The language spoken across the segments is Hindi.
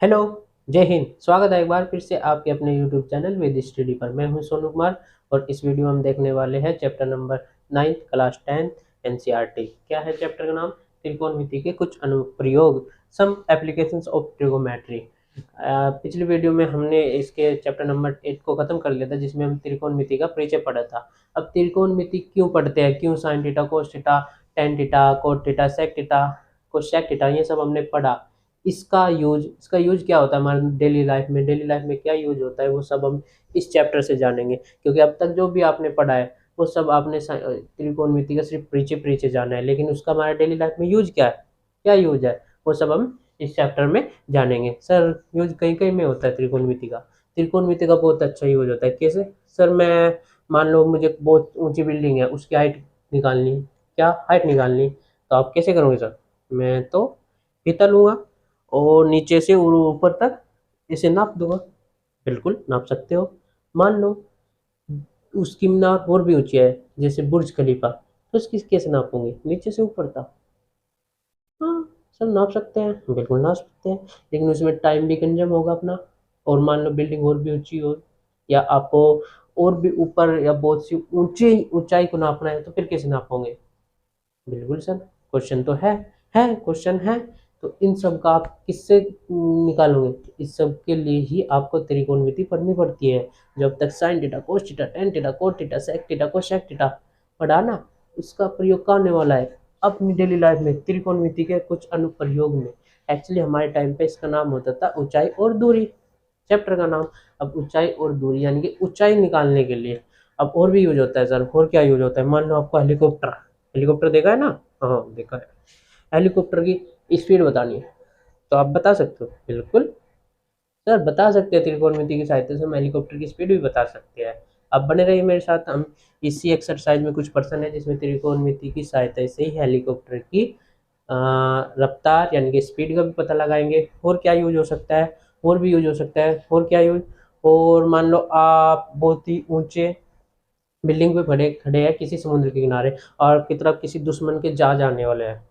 हेलो, जय हिंद। स्वागत है एक बार फिर से आपके अपने यूट्यूब चैनल वेद स्टडी पर। मैं हूं सोनू कुमार और इस वीडियो में हम देखने वाले हैं चैप्टर नंबर 9 क्लास 10 एनसीईआरटी। क्या है चैप्टर का नाम? त्रिकोणमिति के कुछ अनुप्रयोग, सम एप्लीकेशंस ऑफ ट्रिगोनोमेट्री। पिछली वीडियो में हमने इसके चैप्टर नंबर 8 को खत्म कर लिया था, जिसमें हम त्रिकोणमिति का परिचय पढ़ा था। अब त्रिकोणमिति क्यों पढ़ते हैं, क्यों sine theta, cos theta, tan theta, cot theta, sec theta, cosec theta, ये सब हमने पढ़ा। इसका यूज क्या होता है हमारे डेली लाइफ में क्या यूज होता है, वो सब हम इस चैप्टर से जानेंगे। क्योंकि अब तक जो भी आपने पढ़ा है वो सब आपने त्रिकोणमिति का सिर्फ परिचय परिचय जाना है, लेकिन उसका हमारे डेली लाइफ में यूज क्या है, क्या यूज है, वो सब हम इस चैप्टर में जानेंगे। सर, यूज कहीं कहीं में होता है त्रिकोणमिति का। त्रिकोणमिति का बहुत अच्छा यूज होता है। कैसे? सर, मैं मान लो मुझे बहुत ऊंची बिल्डिंग है, उसकी हाइट निकालनी, क्या हाइट निकालनी, तो आप कैसे करोगे सर? मैं तो फीता लूंगा और नीचे से ऊपर तक इसे नाप दूंगा। बिल्कुल नाप सकते हो। मान लो उसकी मीनार और भी ऊंची है, जैसे बुर्ज खलीफा, तो उसकी कैसे नापोगे? नीचे से ऊपर तक। हाँ, सब नाप सकते हैं, बिल्कुल नाप सकते हैं, लेकिन उसमें टाइम भी कंज्यूम होगा अपना। और मान लो बिल्डिंग और भी ऊंची हो, या आपको और भी ऊपर या बहुत सी ऊंची ऊंचाई को नापना है, तो फिर कैसे नापोगे? बिल्कुल सर, क्वेश्चन तो है क्वेश्चन है। तो इन सब का आप किससे निकालोगे? इस सब के लिए ही आपको त्रिकोणमिति पढ़नी पड़ती है। जब तक sine theta, cos theta, tan theta, cot theta, sec theta, cosec theta पढ़ा ना, उसका प्रयोग कहाँ होने वाला है अपनी डेली लाइफ में, त्रिकोणमिति के कुछ अनुप्रयोग में। एक्चुअली हमारे टाइम पे इसका नाम होता था ऊंचाई और दूरी, चैप्टर का नाम। अब ऊंचाई और दूरी यानी कि ऊंचाई निकालने के लिए अब और भी यूज होता है सर। और क्या यूज होता है? मान लो आपको हेलीकॉप्टर, हेलीकॉप्टर देखा है ना? हाँ, देखा है। हेलीकॉप्टर की स्पीड बतानी है, तो आप बता सकते हो? बिल्कुल सर, बता सकते हैं। त्रिकोणमिति की सहायता से हम हेलीकॉप्टर की स्पीड भी बता सकते हैं। अब बने रहिए मेरे साथ। हम इसी एक्सरसाइज में कुछ पर्सन है जिसमें त्रिकोणमिति की सहायता से ही हेलीकॉप्टर की रफ्तार यानी कि स्पीड का भी पता लगाएंगे। और क्या यूज हो सकता है? और भी यूज हो सकता है। और क्या यूज? और मान लो आप बहुत ही ऊंचे बिल्डिंग पे खड़े खड़े हैं किसी समुद्र के किनारे, और की तरफ किसी दुश्मन के जहाज आने वाले हैं।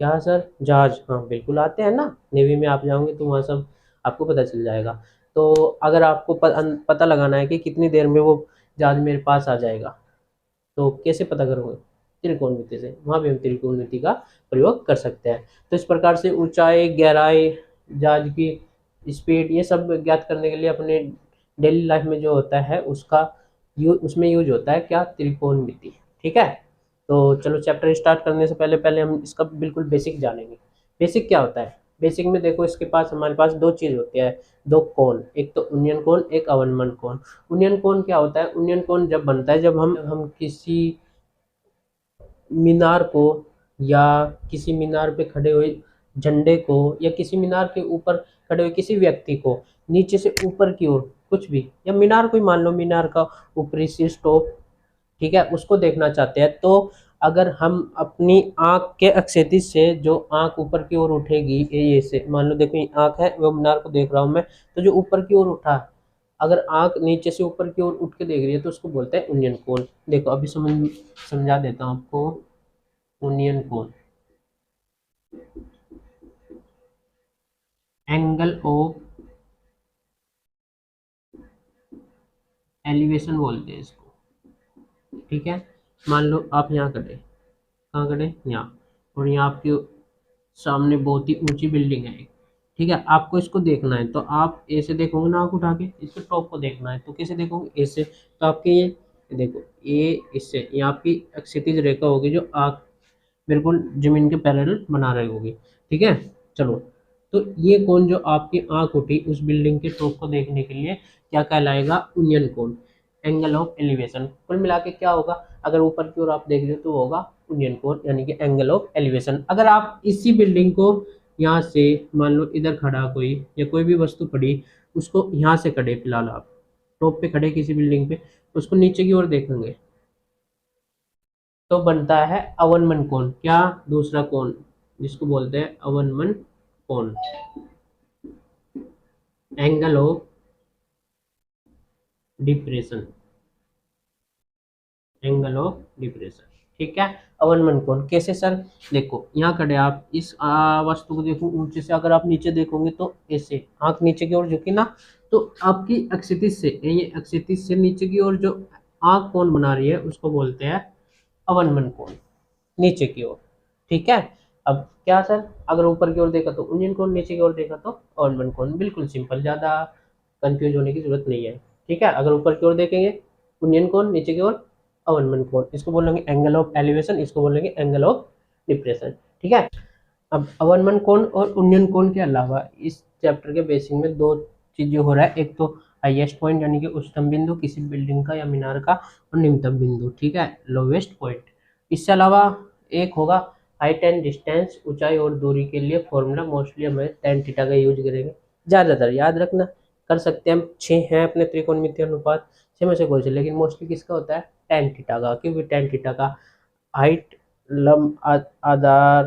क्या सर? जहाज, हाँ बिल्कुल आते हैं ना। नेवी में आप जाओगे तो वहाँ सब आपको पता चल जाएगा। तो अगर आपको पता लगाना है कि कितनी देर में वो जहाज मेरे पास आ जाएगा, तो कैसे पता करोगे? त्रिकोणमिति से। वहाँ भी हम त्रिकोणमिति का प्रयोग कर सकते हैं। तो इस प्रकार से ऊंचाई, गहराई, जहाज की स्पीड, ये सब ज्ञात करने के लिए अपने डेली लाइफ में जो होता है उसका उसमें यूज होता है क्या? त्रिकोणमिति। ठीक है। तो चलो, चैप्टर स्टार्ट करने से पहले पहले हम इसका बिल्कुल बेसिक जानेंगे। बेसिक क्या होता है? बेसिक में देखो, इसके पास हमारे पास दो चीज होती है, दो कोण, एक तो उन्नयन कोण, एक अवनमन कोण। उन्नयन कोण क्या होता है? उन्नयन कोण जब बनता है जब हम किसी मीनार को, या किसी मीनार पे खड़े हुए झंडे को, या किसी मीनार के ऊपर खड़े हुए किसी व्यक्ति को नीचे से ऊपर की ओर कुछ भी, या मीनार को ही मान लो, मीनार का ऊपरी शीर्ष टॉप, ठीक है, उसको देखना चाहते हैं। तो अगर हम अपनी आंख के एक्सेतिज से, जो आंख ऊपर की ओर उठेगी, ये से मान लो, देखो ये आंख है, वो मीनार को देख रहा हूं मैं, तो जो ऊपर की ओर उठा, अगर आंख नीचे से ऊपर की ओर उठ के देख रही है तो उसको बोलते हैं उन्नयन कोण। देखो अभी समझा देता हूँ आपको। उन्नयन कोण, एंगल ऑफ एलिवेशन बोलते हैं इसको। ठीक है। मान लो आप यहाँ खड़े, कहाँ खड़े? यहाँ। और यहाँ आपके सामने बहुत ही ऊंची बिल्डिंग है एक। ठीक है, आपको इसको देखना है, तो आप ऐसे देखोगे ना, आँख उठा के इसके टॉप को देखना है, तो कैसे देखोगे? ऐसे। तो आपके ये देखो, ये इससे ये आपकी क्षैतिज रेखा होगी जो आँख बिल्कुल जमीन के पैरेलल बना रही होगी। ठीक है। चलो, तो ये कोण जो आपकी आंख उठी उस बिल्डिंग के टॉप को देखने के लिए, क्या कहलाएगा? उन्नयन कोण, एंगल ऑफ एलिवेशन। कुल मिला के क्या होगा? अगर ऊपर की ओर आप देख रहे हो तो होगा उन्नयन कोण यानी कि एंगल ऑफ एलिवेशन। अगर आप इसी बिल्डिंग को यहाँ से, मान लो इधर खड़ा कोई, या कोई भी वस्तु पड़ी, उसको यहाँ से खड़े, फिलहाल आप टॉप पे खड़े किसी बिल्डिंग पे, उसको नीचे की ओर देखेंगे तो बनता है अवनमन कोण। क्या? दूसरा कोण, जिसको बोलते हैं अवनमन कोण, angle of depression, angle of depression. ठीक है। अवनमन कोण कैसे सर? देखो यहाँ खड़े आप इस वस्तु को देखो ऊंचे से, अगर आप नीचे देखोगे तो ऐसे आंख नीचे की ओर झुकी ना, तो आपकी अक्षितिज से, ये अक्षितिज से नीचे की ओर जो आंख कोण बना रही है उसको बोलते हैं अवनमन कोण, नीचे की ओर। ठीक है। अब क्या सर, अगर ऊपर की ओर देखा तो उन्नयन कोण, नीचे की ओर देखा तो अवनमन कोण। बिल्कुल सिंपल, ज्यादा कंफ्यूज होने की जरूरत नहीं है। ठीक है। अगर ऊपर की ओर देखेंगे उन्नयन कोण, नीचे की ओर अवनमन कोण, इसको बोलेंगे एंगल ऑफ एलिवेशन, इसको बोलेंगे एंगल ऑफ डिप्रेशन। ठीक है। अब अवनमन कोण और उन्नयन कोण के अलावा इस चैप्टर के बेसिक में दो चीजें हो रहा है। एक तो हाईएस्ट पॉइंट यानी कि उच्चतम बिंदु किसी बिल्डिंग का या मीनार का, और निम्नतम बिंदु, ठीक है, लोवेस्ट पॉइंट। इससे अलावा एक होगा हाइट एंड डिस्टेंस, ऊंचाई और दूरी के लिए फॉर्मूला, मोस्टली हमें tan थीटा का यूज करेंगे। ज्यादातर याद रखना, कर सकते हैं हम, 6 हैं अपने त्रिकोणमितीय अनुपात, 6 में से कोई से, लेकिन मोस्टली किसका होता है tan थीटा का, क्योंकि tan थीटा का हाइट लंब आधार,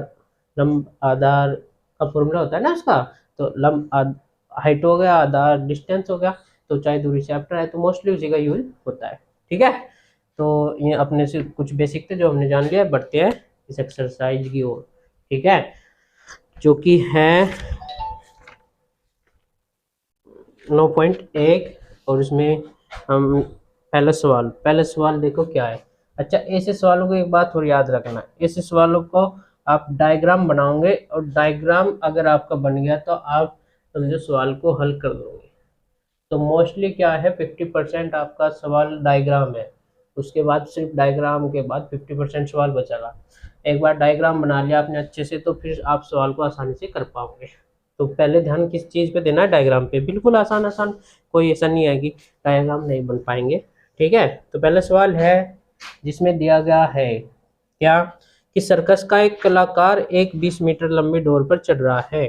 लंब आधार का फॉर्मूला होता है ना उसका, तो लंब हाइट हो गया, आधार डिस्टेंस हो गया, तो ऊंचाई दूरी चैप्टर है तो मोस्टली उसी का यूज होता है। ठीक है। तो ये अपने से कुछ बेसिक थे जो हमने जान लिया, बढ़ते हैं इस एक्सरसाइज की ओर। ठीक है, जो कि है 9.1, और इसमें हम पहला सवाल देखो क्या है। अच्छा, ऐसे सवालों को एक बात और याद रखना, ऐसे सवालों को आप डायग्राम बनाओगे, और डायग्राम अगर आपका बन गया तो आप समझो सवाल को हल कर दोगे। तो मोस्टली क्या है, 50% आपका सवाल डायग्राम है, उसके बाद सिर्फ डायग्राम के बाद 50% सवाल बचेगा। एक बार डायग्राम बना लिया आपने अच्छे से, तो फिर आप सवाल को आसानी से कर पाओगे। तो पहले ध्यान किस चीज़ पे देना है, डायग्राम पे। बिल्कुल आसान आसान, कोई ऐसा नहीं है कि डायग्राम नहीं बन पाएंगे। ठीक है। तो पहला सवाल है जिसमें दिया गया है क्या, कि सर्कस का एक कलाकार एक 20 मीटर लंबी डोर पर चढ़ रहा है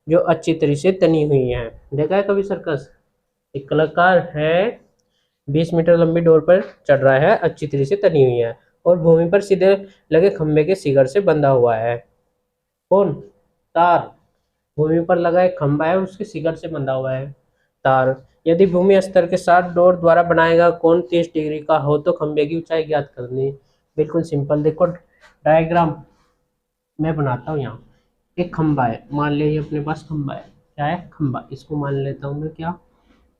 जो अच्छी तरह से तनी हुई है। देखा है कभी सर्कस? एक कलाकार है 20 मीटर लंबी डोर पर चढ़ रहा है, अच्छी तरह से तनी हुई है, और भूमि पर सीधे लगे खंभे के शिखर से बंधा हुआ है। कौन? तार। भूमि पर लगा एक खंभा है, उसके शिखर से बंधा हुआ है तार। यदि भूमि स्तर के साथ डोर द्वारा बनाएगा कोण 30 डिग्री का हो तो खंभे की ऊंचाई ज्ञात करनी। बिल्कुल सिंपल, देखो डायग्राम मैं बनाता हूँ। यहाँ एक खंभा है, मान लिया ये अपने पास खंभा है, क्या है, खंभा, इसको मान लेता हूँ मैं क्या,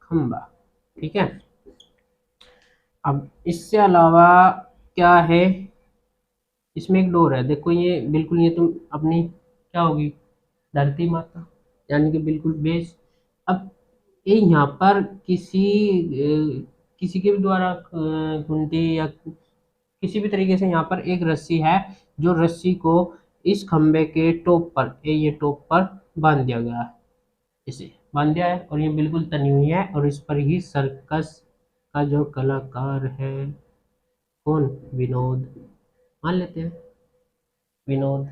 खंभा। ठीक है। अब इससे अलावा क्या है, इसमें एक डोर है, देखो ये बिल्कुल, ये तुम अपनी क्या होगी, धरती माता, यानी कि बिल्कुल बेस। अब ये यहाँ पर किसी के भी द्वारा कुंडी या किसी भी तरीके से यहाँ पर एक रस्सी है, जो रस्सी को इस खंबे के टॉप पर, ये टॉप पर बांध दिया गया है, इसे बांध दिया है, और ये बिल्कुल तनी हुई है, और इस पर ही सर्कस का जो कलाकार है, कौन, विनोद, मान लेते हैं विनोद,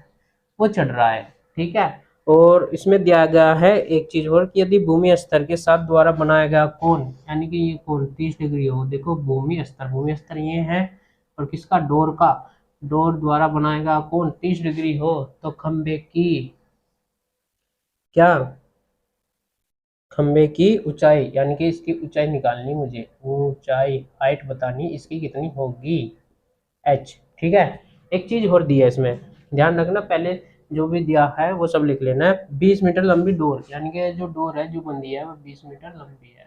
वो चढ़ रहा है। ठीक है। और इसमें दिया गया है एक चीज और, कि यदि भूमि स्तर के साथ द्वारा बनाया गया कोण, यानी कि ये कोण 30 डिग्री हो, देखो भूमि स्तर ये है, और किसका, डोर का, डोर द्वारा बनाया गया कोण 30 डिग्री हो, तो खंबे की क्या, खंबे की ऊंचाई, यानी कि इसकी ऊंचाई निकालनी, मुझे ऊंचाई, हाइट बतानी इसकी कितनी होगी, h। ठीक है। एक चीज और दी है इसमें, ध्यान रखना, पहले जो भी दिया है वो सब लिख लेना है। 20 मीटर लंबी डोर, यानी कि जो डोर है जो बंदी है वो 20 मीटर लंबी है।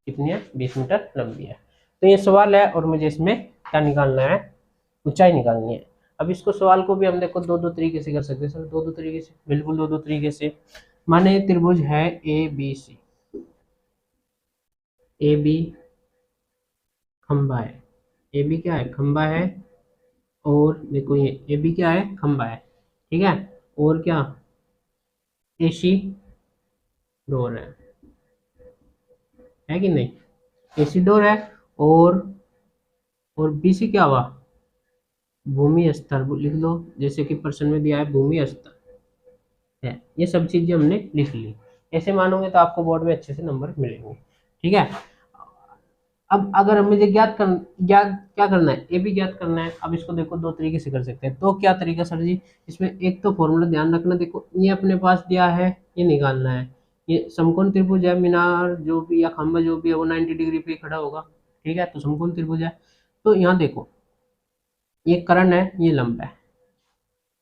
कितनी है? 20 मीटर लंबी है। तो ये सवाल है, और मुझे इसमें क्या निकालना है, ऊंचाई निकालनी है। अब इसको सवाल को भी हम देखो दो दो तरीके से कर सकते हैं सर, दो दो तरीके से, बिल्कुल दो दो तरीके से। माने त्रिभुज है A B C, A B खंबा है, ए बी क्या है, खंबा है, और देखो ये ए बी क्या है, खंबा है। ठीक है। और क्या, एसी डोर है कि नहीं, एसी डोर है, और बीसी क्या हुआ, भूमि स्तर लिख लो, जैसे कि प्रश्न में दिया है भूमि स्तर है। ये सब चीजें हमने लिख ली, ऐसे मानोगे तो आपको बोर्ड में अच्छे से नंबर मिलेंगे। ठीक है। अब अगर मुझे ज्ञात क्या करना है, ए भी ज्ञात करना है। अब इसको देखो दो तरीके से कर सकते हैं, तो क्या तरीका सर जी, इसमें एक तो फॉर्मूला ध्यान रखना, देखो ये अपने पास दिया है, ये निकालना है, ये समकोण त्रिभुज है, मीनार जो भी या खंभा जो भी है वो 90 डिग्री पे खड़ा होगा। ठीक है। तो समकोण त्रिभुज है, तो यहाँ देखो ये कर्ण है, ये लंब है।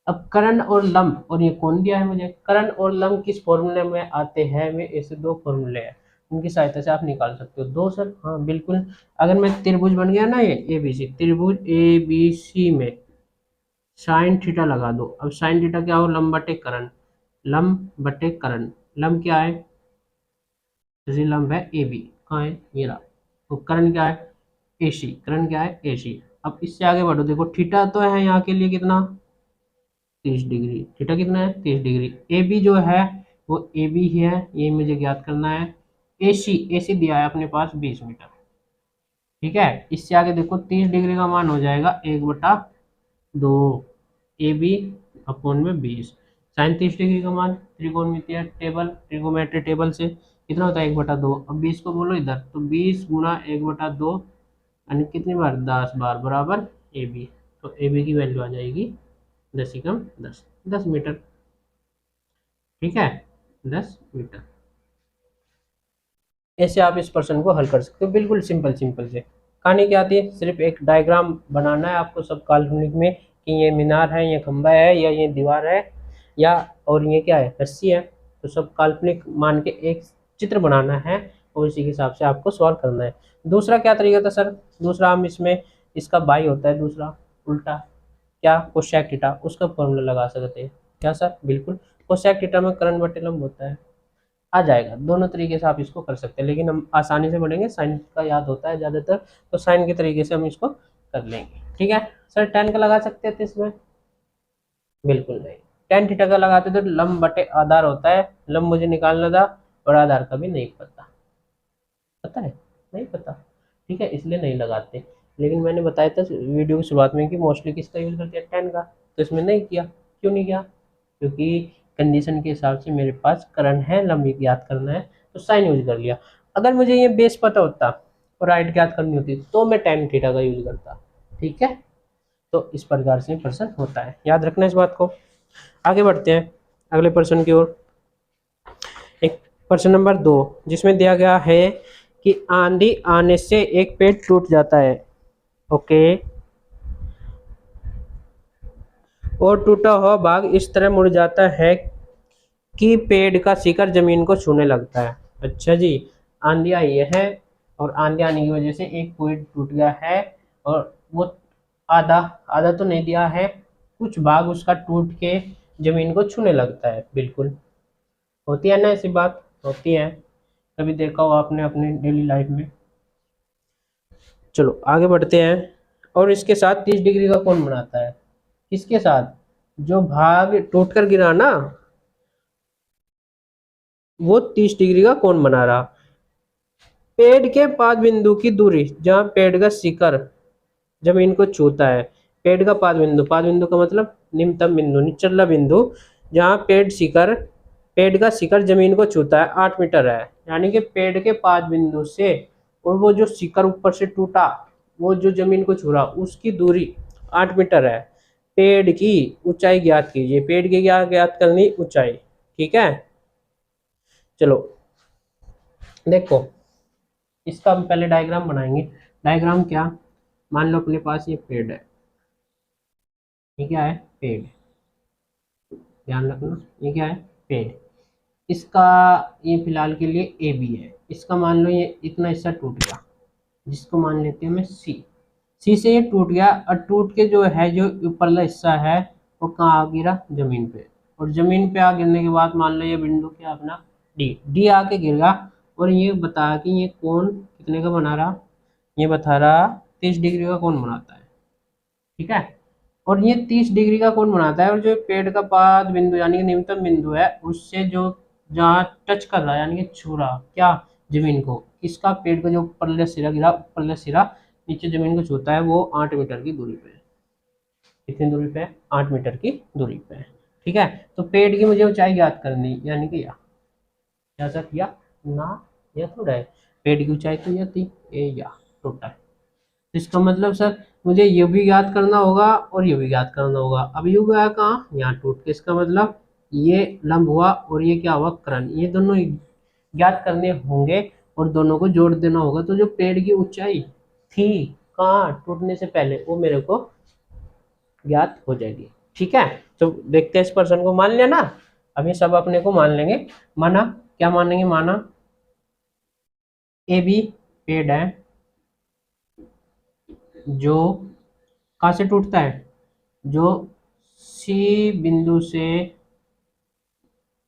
अब कर्ण और लंब, और ये कौन दिया है मुझे, कर्ण और लंब किस फॉर्मूले में आते हैं, वे ऐसे दो फॉर्मूले हैं, उनकी सहायता से आप निकाल सकते हो। दो सर, हाँ बिल्कुल। अगर मैं त्रिभुज बन गया ना, ये ए बी सी, त्रिभुज ए बी सी में साइन थीटा लगा दो। अब साइन थीटा क्या हो, लंब बटे कर्ण, लंब बटे कर्ण। लंब क्या है, जैसे लंब है ए बी, कहाँ है, ये रहा। तो कर्ण क्या है, ए सी, कर्ण क्या है, ए सी। अब इससे आगे बढ़ो, देखो थीटा तो है यहाँ के लिए कितना, 30 डिग्री। थीटा कितना है, 30 डिग्री। ए बी जो है वो ए बी ही है, ये मुझे ज्ञात करना है। ए सी दिया है अपने पास 20 मीटर। ठीक है, इससे आगे देखो 30 डिग्री का मान हो जाएगा 1/2, ए बी अपॉन में 20। साइन 30 डिग्री का मान त्रिकोणमितीय टेबल, ट्रिगोमेट्री टेबल से कितना होता है, 1/2। अब 20 को बोलो इधर, तो 20 गुना 1/2 यानी कितनी बार, 10 बार, बराबर ए बी। तो ए बी की वैल्यू आ जाएगी 10 मीटर। ठीक है, 10 मीटर। ऐसे आप इस प्रश्न को हल कर सकते हो, बिल्कुल सिंपल सिंपल से। कहानी क्या आती है, सिर्फ एक डायग्राम बनाना है आपको सब काल्पनिक में, कि ये मीनार है, ये खंबा है, या ये दीवार है, या और ये क्या है, रस्सी है। तो सब काल्पनिक मान के एक चित्र बनाना है, और इसी के हिसाब से आपको सॉल्व करना है। दूसरा क्या तरीका था सर, दूसरा हम इसमें, इसका बाई होता है दूसरा उल्टा, क्या, कोसेक थीटा, उसका फॉर्मूला लगा सकते हैं। क्या सर, बिल्कुल। कोसेक थीटा में कर्ण बटे लंब होता है, आ जाएगा। दोनों तरीके से आप इसको कर सकते हैं, लेकिन हम आसानी से बढ़ेंगे, साइन का याद होता है ज़्यादातर, तो साइन के तरीके से हम इसको कर लेंगे। ठीक है सर, tan का लगा सकते थे इसमें, बिल्कुल नहीं। tan थीटा का लगाते तो लंब बटे आधार होता है, लंब मुझे निकालना था और आधार का भी नहीं पता, पता है, नहीं पता। ठीक है, इसलिए नहीं लगाते। लेकिन मैंने बताया था वीडियो की शुरुआत में कि मोस्टली किसका यूज़ करते हैं, tan का, तो इसमें नहीं किया। क्यों नहीं किया, क्योंकि कंडीशन के हिसाब से मेरे पास कर्ण है, लंब ज्ञात करना है, तो साइन यूज कर लिया। अगर मुझे ये बेस पता होता और हाइट ज्ञात करनी होती तो मैं tan थीटा का यूज करता। ठीक है, तो इस प्रकार से प्रश्न होता है, याद रखना इस बात को। आगे बढ़ते हैं अगले प्रश्न की ओर। एक प्रश्न नंबर 2, जिसमें दिया गया है कि आंधी आने से एक पेड़ टूट जाता है, ओके, और टूटा हुआ भाग इस तरह मुड़ जाता है कि पेड़ का शिखर जमीन को छूने लगता है। अच्छा जी, आंधी आई है, और आंधी आने की वजह से एक पेड़ टूट गया है, और वो आधा आधा तो नहीं दिया है, कुछ भाग उसका टूट के जमीन को छूने लगता है। बिल्कुल होती है ना, ऐसी बात होती है, कभी देखा हो आपने अपने डेली लाइफ में। चलो आगे बढ़ते हैं। और इसके साथ 30 डिग्री का कोण बनाता है, किसके साथ, जो भाग टूटकर गिरा ना, वो 30 डिग्री का कोण बना रहा। पेड़ के पाद बिंदु की दूरी, जहां पेड़ का शिखर जमीन को छूता है, पेड़ का पाद बिंदु का मतलब निम्नतम बिंदु, निचला बिंदु, जहां पेड़ का शिखर जमीन को छूता है, 8 मीटर है। यानी कि पेड़ के पाद बिंदु से और वो जो शिखर ऊपर से टूटा, वो जो जमीन को छू रहा, उसकी दूरी 8 मीटर है। पेड़ की ऊंचाई ज्ञात कीजिए, पेड़ की क्या ज्ञात करनी, ऊंचाई। ठीक है, चलो देखो, इसका हम पहले डायग्राम बनाएंगे। डायग्राम क्या, मान लो अपने पास ये पेड़ है, ये क्या है, पेड़, ध्यान रखना, ये क्या है, पेड़। इसका ये फिलहाल के लिए ए बी है, इसका मान लो ये इतना हिस्सा टूट गया, जिसको मान लेते हैं मैं सी। सी से ये टूट गया, और टूट के जो है, जो ऊपरला हिस्सा है, वो कहाँ आ गिरा, जमीन पे। और जमीन पे आ गिरने के बाद मान लो ये बिंदु क्या अपना डी, डी आके गिर गया, और ये बता कि ये कोण कितने का बना रहा, ये बता रहा 30 डिग्री का कोण बनाता है। ठीक है, और ये 30 डिग्री का कोण बनाता है, और जो पेड़ का पाद बिंदु यानी कि निम्नतम बिंदु है, उससे जो जहाँ टच कर रहा है, यानी कि छू रहा क्या, जमीन को, इसका पेड़ का जो ऊपरला सिरा गिरा, ऊपरला सिरा नीचे जमीन को छूता है, वो 8 मीटर की दूरी पे है। कितनी दूरी पे है, 8 मीटर की दूरी पे है। ठीक है, तो पेड़ की मुझे ऊंचाई ज्ञात करनी, यानी कि या सर, या ना, या थोड़ा है, पेड़ की ऊंचाई तो यह थी, ए या टोटल। इसका मतलब सर मुझे ये भी याद करना होगा और ये भी याद करना होगा। अब यू गया कहाँ, यहाँ टूट के, इसका मतलब ये लंब हुआ और ये क्या हुआ, कर्ण, ये दोनों ज्ञात करने होंगे और दोनों को जोड़ देना होगा। तो जो पेड़ की ऊंचाई थी कहाँ, टूटने से पहले, वो मेरे को ज्ञात हो जाएगी। ठीक है, तो देखते हैं इस पर्सन को मान लिया ना। अब ये सब अपने को मान लेंगे। माना, क्या मानेंगे, माना ए बी पेड़ है जो कहाँ से टूटता है, जो सी बिंदु से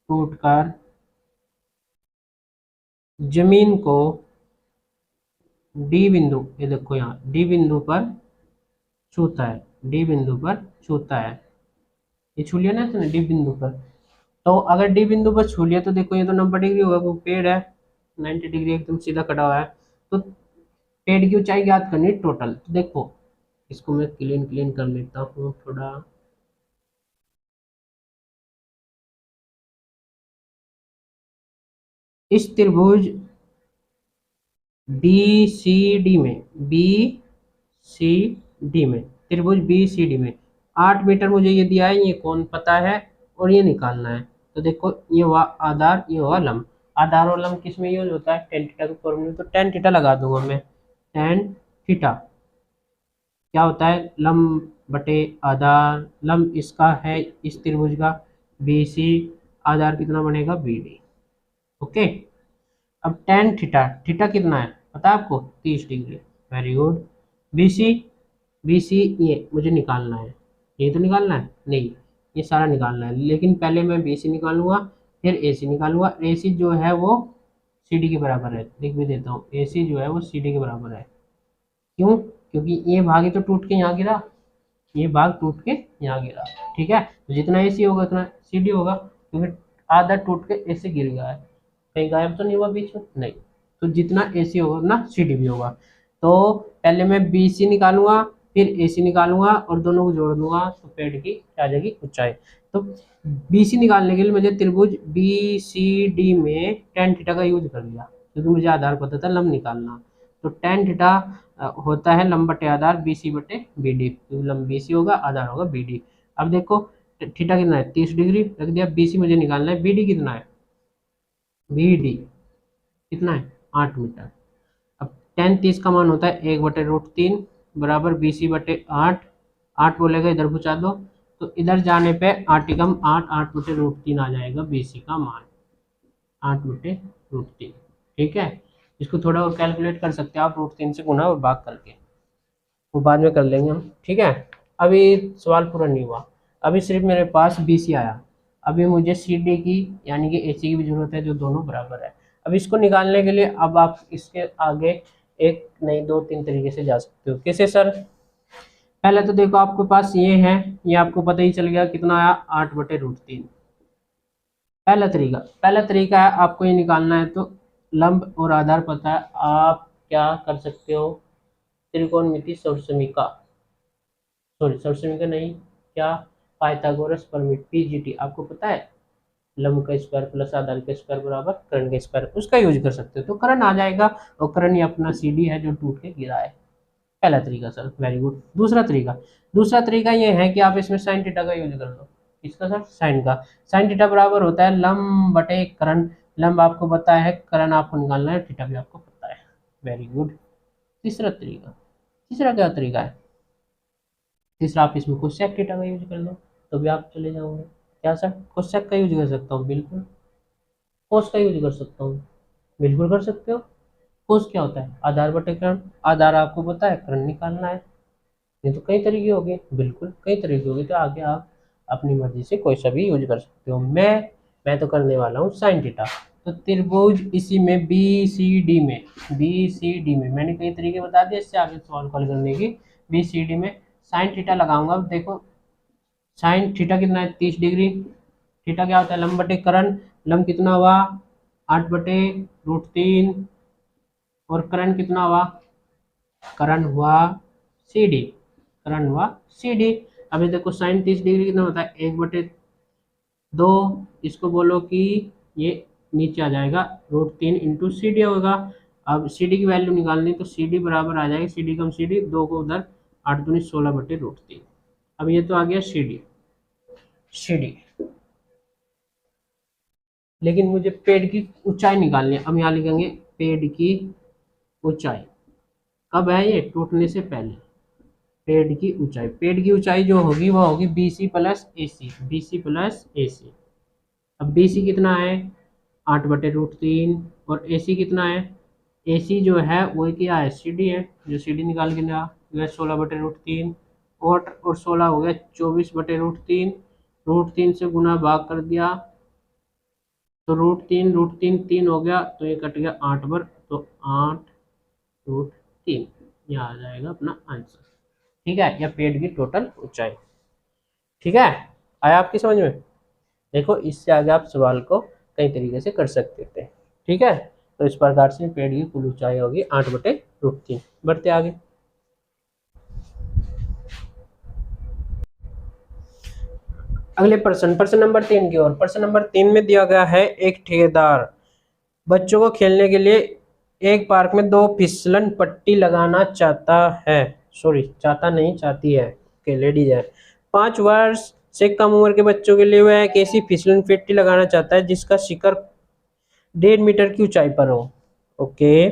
टूटकर जमीन को डी बिंदु, ये देखो यहाँ डी बिंदु पर छूता है, डी बिंदु पर छूता है। ये छू लिया ना इसने डी बिंदु पर। तो अगर डी बिंदु पर छू लिया तो देखो ये तो 90 डिग्री होगा, वो पेड़ है 90 डिग्री एकदम सीधा खड़ा हुआ है। तो पेड़ की ऊंचाई ज्ञात करनी है टोटल। तो देखो इसको मैं क्लीन क्लीन कर लेता हूँ थोड़ा। इस त्रिभुज बी सी डी में, बी सी डी में, त्रिभुज बी सी डी में 8 मीटर मुझे ये दिया है, ये कौन पता है और ये निकालना है। तो देखो ये हुआ आधार, ये हुआ लंब। आधार और लंब किस में यूज होता है, टेन थीटा के फॉर्मूले। तो टेन थीटा लगा दूंगा मैं। टेन थीटा क्या होता है, लंब बटे आधार। लंब इसका है इस त्रिभुज का बी सी, आधार कितना बनेगा बी डी। ओके, अब टेन थीटा, थीटा कितना है पता है आपको, 30 degree. Very good. B C, B C ये मुझे निकालना है, ये तो निकालना है नहीं, ये सारा निकालना है। लेकिन पहले मैं बी सी निकालूंगा, फिर ए सी निकालूंगा। ए सी जो है वो सी डी के बराबर है, लिख भी देता हूँ, ए सी जो है वो सी डी के बराबर है। क्यों, क्योंकि ये भाग ही तो टूट के यहाँ गिरा, ये भाग टूट के यहाँ गिरा। ठीक है, तो जितना ए सी होगा उतना सी डी होगा, क्योंकि आधा टूट के ए सी गिर गया है, कहीं गायब तो नहीं हुआ बीच में, नहीं। तो जितना ए सी होगा उतना सी डी भी होगा। तो पहले मैं बी सी निकालूंगा, फिर ए सी निकालूंगा और दोनों को जोड़ दूंगा, तो पेड़ की क्या आ जाएगी ऊंचाई। तो बी सी निकालने के लिए मुझे त्रिभुज बी सी डी में टेन थीटा का यूज कर लिया, क्योंकि मुझे आधार पता था लंब निकालना। तो टेन थीटा होता है लंब बटे आधार बी सी बटे बी डी, क्योंकि लंब बी सी होगा आधार होगा बी डी। अब देखो थीटा कितना है, 30 डिग्री रख दिया। बी सी मुझे निकालना है, बी डी कितना है, बी डी कितना है 8 मीटर। अब टेन 30 का मान होता है 1/√3 बराबर बी सी बटे 8। 8 बोलेगा इधर पहुँचा दो, तो इधर जाने पे 8 8 8/√3 आ जाएगा बी सी का मान, 8/√3। ठीक है, इसको थोड़ा और कैलकुलेट कर सकते हैं आप, √3 से गुना और भाग करके, वो बाद में कर लेंगे हम। ठीक है, अभी सवाल पूरा नहीं हुआ, अभी सिर्फ मेरे पास बी सी आया। अभी मुझे सी डी की यानी कि ए सी की भी जरूरत है, जो दोनों बराबर है। अब इसको निकालने के लिए अब आप इसके आगे एक नहीं दो तीन तरीके से जा सकते हो। कैसे सर, पहले तो देखो आपके पास ये है, ये आपको पता ही चल गया कितना आया 8/√3। पहला तरीका है आपको ये निकालना है, तो लंब और आधार पता है, आप क्या कर सकते हो, त्रिकोणमिति सर्वसमीका, सॉरी सर्वसमीका नहीं, क्या, पाइथागोरस प्रमेय पीजीटी, आपको पता है लंब का स्क्वायर प्लस आधार का स्क्वायर बराबर कर्ण का स्क्वायर, उसका यूज कर सकते हो। तो कर्ण आ जाएगा, और कर्ण ये अपना सी डी है जो टूट के गिरा है। पहला तरीका सर, वेरी गुड। दूसरा तरीका ये है कि आप इसमें साइन थीटा का यूज कर लो। इसका सर साइन का, साइन थीटा बराबर होता है लंब बटे कर्ण। लंब आपको पता है, कर्ण आपको निकालना है, थीटा भी आपको पता है। Very good. तीसरा क्या तरीका है, तीसरा आप इसमें कोसेक थीटा का यूज कर लो, तो भी आप चले जाओगे। क्या सर, कोसेक का यूज कर सकता हूँ, बिल्कुल। कोस का यूज कर सकता हूँ, बिल्कुल कर सकते हो। कोस क्या होता है, आधार बटे कर्ण। आधार आपको पता है, कर्ण निकालना है। ये तो कई तरीके हो गए, बिल्कुल कई तरीके हो गए। तो आगे आप अपनी मर्जी से कोई सा भी यूज कर सकते हो। मैं तो करने वाला हूँ साइन थीटा। तो त्रिभुज इसी में बी सी डी में मैंने कई तरीके बता दिए, इससे आगे सवाल कॉल करने की। बी सी डी में साइन थीटा लगाऊंगा। अब देखो साइन थीटा कितना है, 30 डिग्री। थीटा क्या होता है, लंब बटे कर्ण। लंब कितना हुआ 8/√3, और कर्ण कितना हुआ, कर्ण हुआ सी डी, कर्ण हुआ सी डी। अभी देखो साइन 30 डिग्री कितना होता है, 1/2। इसको बोलो कि ये नीचे आ जाएगा, √3 इंटू सी डी होगा। अब सी डी की वैल्यू निकालनी, तो सी डी बराबर आ जाएगी, सी डी कम सी डी, 2 को उधर, 8 दूनी 16/√3। अब ये तो आ गया सी डी। लेकिन मुझे पेड़ की ऊंचाई निकालनी है। अब यहाँ लिखेंगे पेड़ की ऊंचाई, कब है ये, टूटने से पहले। पेड़ की ऊंचाई, पेड़ की ऊंचाई जो होगी वो होगी BC plus AC, BC plus AC। अब BC कितना है 8/√3 और AC कितना है, AC जो है वो क्या है CD है, जो CD निकाल के ना यह 16/√3 और 16 हो गया 24/√3, √3 से गुना भाग कर दिया तो √3 3 हो गया तो ये कट गया 8 तो 8√3, ये आ जाएगा अपना आंसर। ठीक है, या पेड़ की टोटल ऊंचाई। ठीक है, आया आपकी समझ में। देखो इससे आगे आप सवाल को कई तरीके से कर सकते थे। ठीक है, तो इस प्रकार से पेड़ की कुल ऊंचाई होगी 8/√3। बढ़ते आगे। अगले प्रश्न नंबर 3 की ओर। प्रश्न नंबर 3 में दिया गया है एक ठेकेदार बच्चों को खेलने के लिए एक पार्क में 2 फिसलन पट्टी लगाना चाहता है, सॉरी चाहता नहीं चाहती है, के लेडीज है। 5 वर्ष से कम उम्र के बच्चों के लिए वह एक ऐसी फिसलन पट्टी लगाना चाहता है जिसका शिखर 1.5 मीटर की ऊंचाई पर हो, ओके,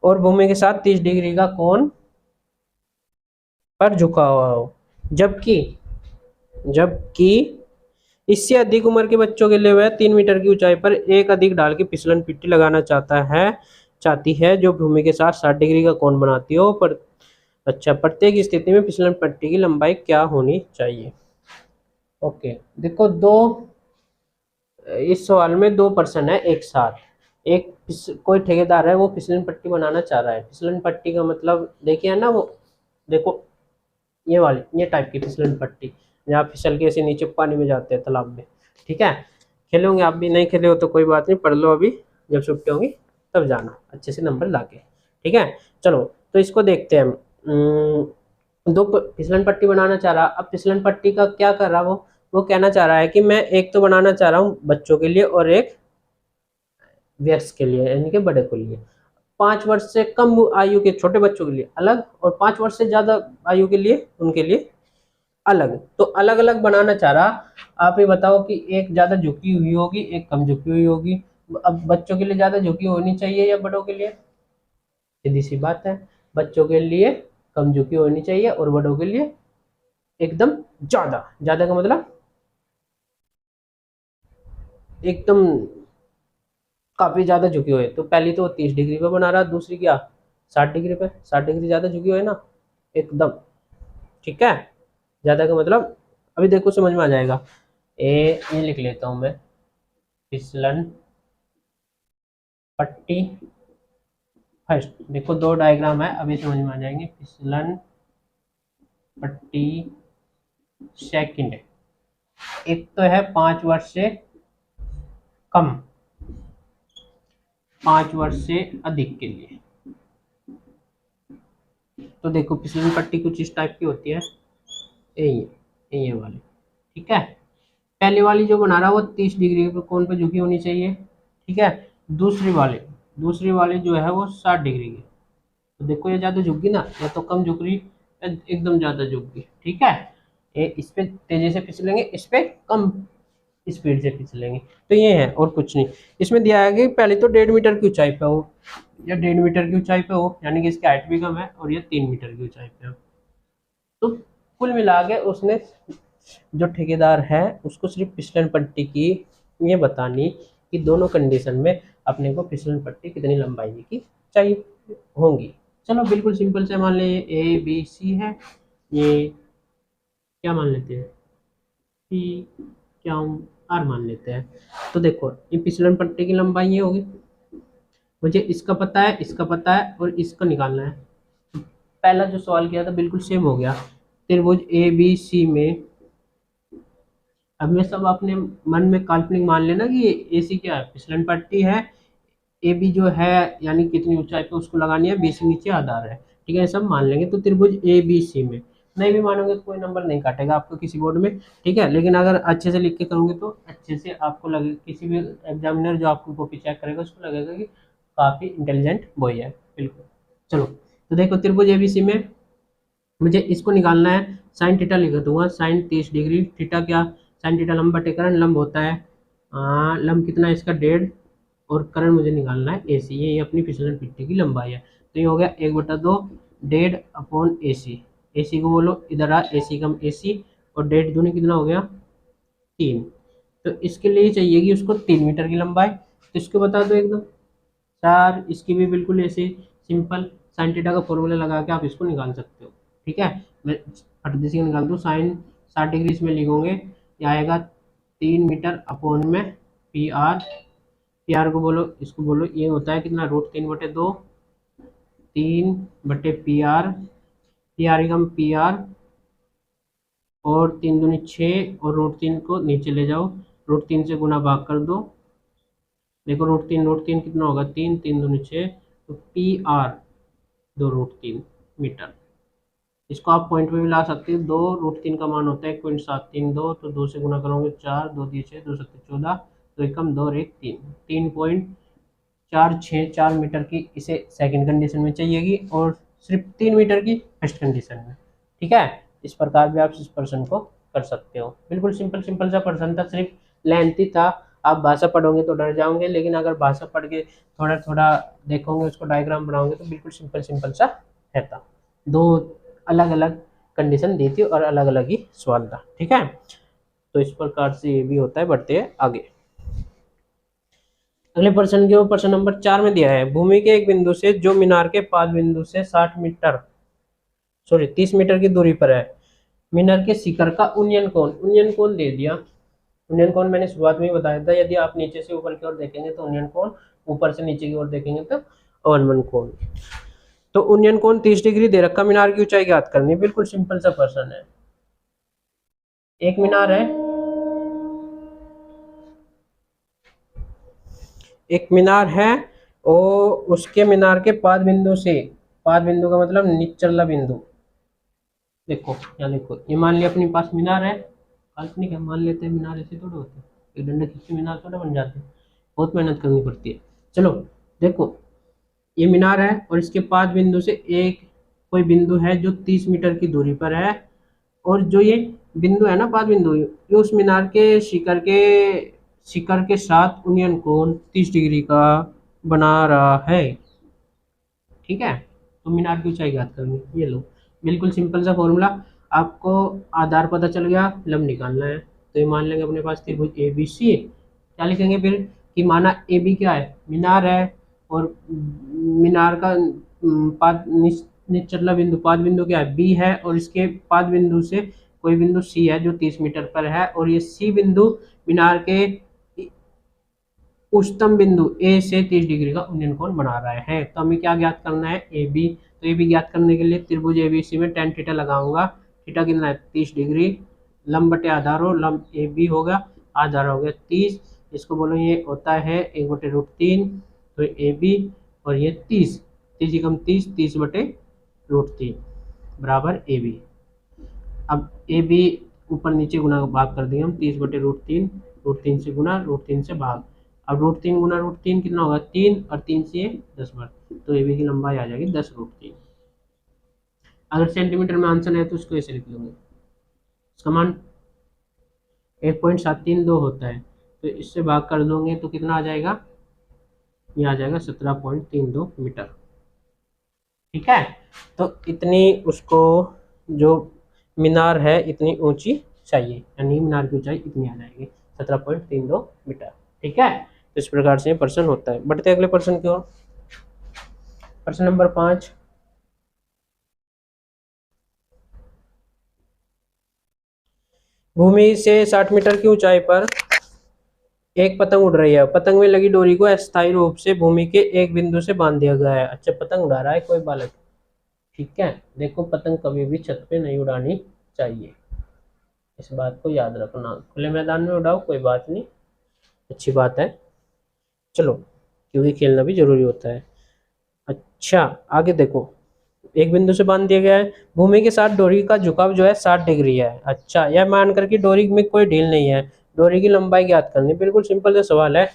और भूमि के साथ 30 डिग्री का कोण पर झुका हुआ हो। जबकि जबकि इससे अधिक उम्र के बच्चों के लिए वह 3 मीटर की ऊंचाई पर एक अधिक ढाल की फिसलन पट्टी लगाना चाहती है जो भूमि के साथ 60 डिग्री का कोण बनाती हो। पर अच्छा, प्रत्येक स्थिति में फिसलन पट्टी की लंबाई क्या होनी चाहिए। ओके, देखो इस सवाल में 2 पर्सन है एक साथ। कोई ठेकेदार है वो फिसलन पट्टी बनाना चाह रहा है। फिसलन पट्टी का मतलब देखिए ना, वो देखो ये वाली ये टाइप की फिसलन पट्टी जहाँ फिसल के ऐसे नीचे पानी में जाते हैं तालाब में। ठीक है, खेले होंगे आप भी, नहीं खेले हो तो कोई बात नहीं, पढ़ लो अभी, जब छुट्टी होंगी तब जाना अच्छे से नंबर ला के। ठीक है, चलो तो इसको देखते हैं। 2 फिसलन पट्टी बनाना चाह रहा। अब फिसलन पट्टी का क्या कर रहा वो कहना चाह रहा है कि मैं एक तो बनाना चाह रहा हूँ बच्चों के लिए और एक वयस्क के लिए यानी कि बड़े के लिए। 5 वर्ष से कम आयु के छोटे बच्चों के लिए अलग और 5 वर्ष से ज्यादा आयु के लिए उनके लिए अलग। तो अलग अलग बनाना चाह रहा। आप ये बताओ कि एक ज्यादा झुकी हुई होगी एक कम झुकी हुई होगी। अब बच्चों के लिए ज्यादा झुकी होनी चाहिए या बड़ों के लिए, सीधी सी बात है, बच्चों के लिए कम झुकी होनी चाहिए और बड़ों के लिए एकदम ज्यादा। ज्यादा का मतलब एकदम काफी ज्यादा झुकी हुई। तो पहली तो 30 डिग्री पे बना रहा, दूसरी क्या 60 डिग्री पे। 60 डिग्री ज्यादा झुकी हुई ना एकदम। ठीक है, ज्यादा का मतलब अभी देखो समझ में आ जाएगा। ये लिख लेता हूं मैं, फिसलन पट्टी फर्स्ट। देखो 2 डायग्राम है, अभी समझ में आ जाएंगे। फिसलन पट्टी सेकंड, एक तो है 5 वर्ष से कम, 5 वर्ष से अधिक के लिए। तो देखो फिसलन पट्टी कुछ इस टाइप की होती है, ये वाली। ठीक है, पहली वाली जो बना रहा है वो 30 डिग्री पे कोण पे झुकी होनी चाहिए। ठीक है, दूसरी वाली जो है वो 60 डिग्री की। तो देखो ये ज्यादा झुक गई ना, या तो कम झुक रही या एकदम ज्यादा झुक गई। ठीक है, ये इस पे तेजी से फिसलेंगे, इस पे कम स्पीड से फिसलेंगे। तो ये है और कुछ नहीं। इसमें दिया है कि पहले तो 1.5 मीटर की ऊंचाई पे हो, या 1.5 मीटर की ऊंचाई पे हो, यानी कि इसकी हाइट भी कम है, और ये 3 मीटर की ऊंचाई पे हो। तो कुल मिला के उसने जो ठेकेदार है उसको सिर्फ फिसलन पट्टी की ये बतानी कि दोनों कंडीशन में अपने को फिसलन पट्टी कितनी लंबाई की चाहिए होंगी। चलो बिल्कुल सिंपल से मान लें ABC है, ये क्या मान लेते हैं P, क्या R मान लेते हैं। तो देखो ये फिसलन पट्टी की लंबाई ये होगी, मुझे इसका पता है इसका पता है और इसका निकालना है। पहला जो सवाल किया था बिल्कुल सेम हो गया। त्रिभुज ABC में अब मैं सब अपने मन में काल्पनिक मान लेना कि AC क्या है, फिसलन पट्टी है, AB जो है यानी कितनी ऊंचाई पे उसको लगानी है, BC नीचे आधार है। ठीक है, सब मान लेंगे। तो त्रिभुज ABC में नहीं भी मानोगे तो कोई नंबर नहीं काटेगा आपको किसी बोर्ड में। ठीक है, लेकिन अगर अच्छे से लिख के करोगे तो अच्छे से आपको लगे, किसी भी एग्जामिनर जो आपको कॉपी चेक करेगा उसको लगेगा कि काफी इंटेलिजेंट बॉय है। बिल्कुल, चलो तो देखो त्रिभुज ABC में मुझे इसको निकालना है। साइन थीटा लिख दूंगा, साइन 30 डिग्री, थीटा क्या, साइन थीटा लंब बटे करण, लंब होता है लंब कितना है इसका 1.5, और करण मुझे निकालना है AC, ये अपनी फिसलन पट्टी की लंबाई है। तो ये हो गया 1/2 1.5 अपॉन AC। AC को बोलो, इधर आ, AC कम AC, और 1.5 दूनी कितना हो गया 3। तो इसके लिए चाहिएगी उसको 3 मीटर की लंबाई, तो इसको बता दो एकदम 4। इसकी भी बिल्कुल ऐसे सिंपल साइन थीटा का फॉर्मूला लगा के आप इसको निकाल सकते हो। ठीक है, मैं फट से निकाल दूँ, साइन 60 डिग्री इसमें लिखोगे, ये आएगा 3 मीटर अपॉन में पी आर को बोलो, इसको बोलो, ये होता है कितना √3/2, 3/PR, पी आर एकम PR, और 3 दूनी 6, और √3 को नीचे ले जाओ, √3 से गुना भाग कर दो, देखो √3 कितना होगा 3, 3 दूनी 6, तो PR 2√3 मीटर। इसको आप पॉइंट में भी ला सकते हो, 2√3 का मान होता है 1.732, तो 2 से गुना करोगे 4, 2 दिए 6, 2 7 14, तो एकम 2 और 1 3, 3.464 मीटर की इसे सेकंड कंडीशन में चाहिएगी, और सिर्फ 3 मीटर की फर्स्ट कंडीशन में। ठीक है, इस प्रकार भी आप इस प्रश्न को कर सकते हो। बिल्कुल सिंपल सिंपल सा प्रश्न था, सिर्फ लेंथी था। आप भाषा पढ़ोगे तो डर जाओगे, लेकिन अगर भाषा पढ़ के थोड़ा थोड़ा देखोगे, उसको डायग्राम बनाओगे, तो बिल्कुल सिंपल सिंपल सा रहता। दो अलग अलग कंडीशन दी थी और अलग अलग ही सवाल था। ठीक है, तो इस प्रकार से ये भी होता है। बढ़ते हैं आगे अगले प्रश्न के। प्रश्न नंबर 4 में दिया है, भूमि के एक बिंदु से जो मीनार के 5 बिंदु से 30 मीटर की दूरी पर है, मीनार के शिखर का उन्नयन कोण, उन्नयन कोण दे दिया। उन्नयन कोण मैंने शुरुआत में ही बताया था, यदि आप नीचे से ऊपर की ओर देखेंगे तो उन्नयन कोण, ऊपर से नीचे की ओर देखेंगे तो अवनमन कोण। तो उन्नयन कोण 30 डिग्री दे रखा, मीनार की ऊंचाई ज्ञात करनी। बिल्कुल सिंपल सा प्रश्न है। एक मीनार है, एक मीनार है, और उसके मीनार के 5 बिंदु से, 5 बिंदु का मतलब निचला बिंदु, देखो यहाँ देखो, ये मान लिया अपने पास मीनार है, काल्पनिक है, मान लेते हैं मीनार, ऐसे थोड़ा होते हैं, एक डंडा खींच के मीनार थोड़ा बन जाते हैं, बहुत मेहनत करनी पड़ती है। चलो देखो, ये मीनार है और इसके 5 बिंदु से एक कोई बिंदु है जो 30 मीटर की दूरी पर है, और जो ये बिंदु है ना 5 बिंदु, ये उस मीनार के शिखर के साथ उन्नयन कोण 30 डिग्री का बना रहा है। ठीक है, तो मीनार की ऊंचाई ज्ञात करनी, ये लो बिल्कुल सिंपल सा फॉर्मूला। आपको आधार पता चल गया, लंब निकालना है, तो ये मान लेंगे अपने पास त्रिभुज ABC। क्या लिखेंगे फिर कि माना AB क्या है, मीनार है, और मीनार का निचला बिंदु 5 बिंदु क्या है B है, और इसके 5 बिंदु से कोई बिंदु C है जो 30 मीटर पर है, और ये C बिंदु मीनार के उच्चतम बिंदु A से 30 डिग्री का उन्नयन कोण बना रहा है। तो हमें क्या ज्ञात करना है, AB। तो AB ज्ञात करने के लिए त्रिभुज ABC में tan थीटा लगाऊंगा, थीटा कितना है 30 डिग्री, लंब बटे आधार हो, लंब AB होगा, आधार हो गया 30, इसको बोलो ये होता है 1/√3, तो AB, और ये 30, 30 एकम 30, 30/√3 बराबर AB। अब AB ऊपर नीचे गुना भाग कर देंगे हम, 30/√3, √3 से गुना, √3 से भाग। अब √3 गुना √3 कितना होगा 3, और 3 से 10 बार, तो AB की लंबाई आ जाएगी 10√3। अगर सेंटीमीटर में आंसर है तो इसको ऐसे लिख लूंगे, इसका मान 1.732 होता है, तो इससे भाग कर दोगे तो कितना आ जाएगा, ये आ जाएगा 17.32 मीटर। ठीक है, तो इतनी उसको जो मीनार है इतनी ऊंची चाहिए, यानी मीनार की ऊंचाई इतनी आ जाएगी 17.32 मीटर। ठीक है, तो इस प्रकार से प्रश्न होता है। बढ़ते अगले प्रश्न की ओर। प्रश्न नंबर 5, भूमि से 60 मीटर की ऊंचाई पर एक पतंग उड़ रही है, पतंग में लगी डोरी को अस्थायी रूप से भूमि के एक बिंदु से बांध दिया गया है। अच्छा, पतंग उड़ा रहा है कोई बालक। ठीक है, देखो पतंग कभी भी छत पे नहीं उड़ानी चाहिए, इस बात को याद रखना। खुले मैदान में उड़ाओ कोई बात नहीं, अच्छी बात है, चलो, क्योंकि खेलना भी जरूरी होता है। अच्छा, आगे देखो, एक बिंदु से बांध दिया गया है, भूमि के साथ डोरी का झुकाव जो है 60 डिग्री है। अच्छा, यह मानकर कि डोरी में कोई ढील नहीं है, डोरी की लंबाई ज्ञात करनी। बिल्कुल सिंपल सा सवाल है।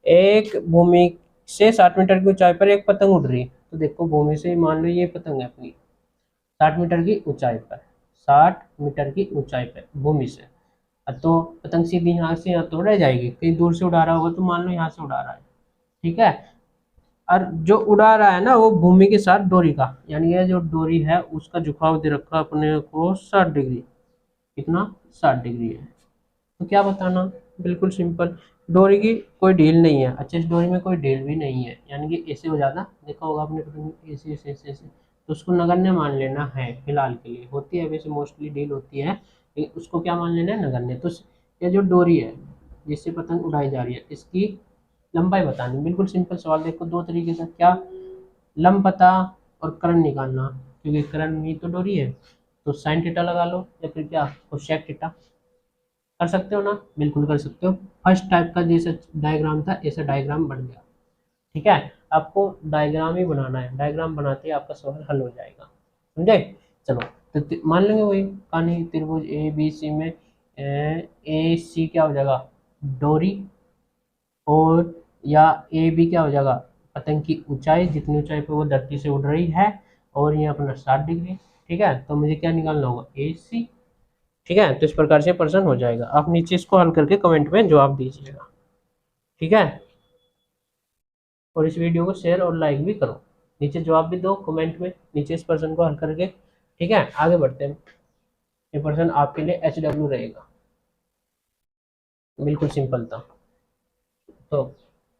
एक भूमि से 60 मीटर की ऊंचाई पर एक पतंग उड़ रही है, तो देखो भूमि से मान लो ये पतंग है अपनी 60 मीटर की ऊंचाई पर, 60 मीटर की ऊंचाई पर भूमि से, तो पतंग सीधी यहाँ से यहाँ तो उड़ जाएगी, कहीं दूर से उड़ा रहा होगा तो मान लो यहाँ से उड़ा रहा है। ठीक है, और जो उड़ा रहा है ना वो भूमि के साथ डोरी का, यानी ये जो डोरी है उसका झुकाव दे रखा अपने को 60 डिग्री। कितना? 60 डिग्री है। तो क्या बताना? बिल्कुल सिंपल, डोरी की कोई ढील नहीं है। अच्छा, इस डोरी में कोई ढील भी नहीं है, यानी कि ऐसे हो जाता, देखा होगा आपने कभी, ऐसे ऐसे ऐसे ऐसे। तो उसको नगण्य मान लेना है फिलहाल के लिए। होती है वैसे मोस्टली ढील होती है, लेकिन उसको क्या मान लेना है? नगण्य। तो ये जो डोरी है जिससे पतंग उड़ाई जा रही है, इसकी लंबाई बतानी। बिल्कुल सिंपल सवाल। देखो दो तरीके से, क्या? लंब पता और कर्ण निकालना, क्योंकि कर्ण ही तो डोरी है। तो साइन थीटा लगा लो, या फिर क्या, कोसेक थीटा। कर सकते हो ना? बिल्कुल कर सकते हो। फर्स्ट टाइप का जैसा डायग्राम था ऐसा डायग्राम बन गया। ठीक है, आपको डायग्राम ही बनाना है, डायग्राम बनाते ही आपका सवाल हल हो जाएगा। समझे? चलो, तो मान लेंगे वही कहानी, त्रिभुज ए बी सी में ए सी क्या हो जाएगा? डोरी। और या ए बी क्या हो जाएगा? पतंग की ऊंचाई, जितनी ऊंचाई पे वो धरती से उड़ रही है। और ये अपना 60 डिग्री। ठीक है, तो मुझे क्या निकालना होगा? ए सी। ठीक है, तो इस प्रकार से प्रश्न हो जाएगा। आप नीचे इसको हल करके कमेंट में जवाब दीजिएगा। ठीक है, और इस वीडियो को शेयर और लाइक भी करो। नीचे जवाब भी दो कमेंट में, नीचे इस प्रश्न को हल करके। ठीक है, आगे बढ़ते हैं। ये प्रश्न आपके लिए HW रहेगा। बिल्कुल सिंपल था। तो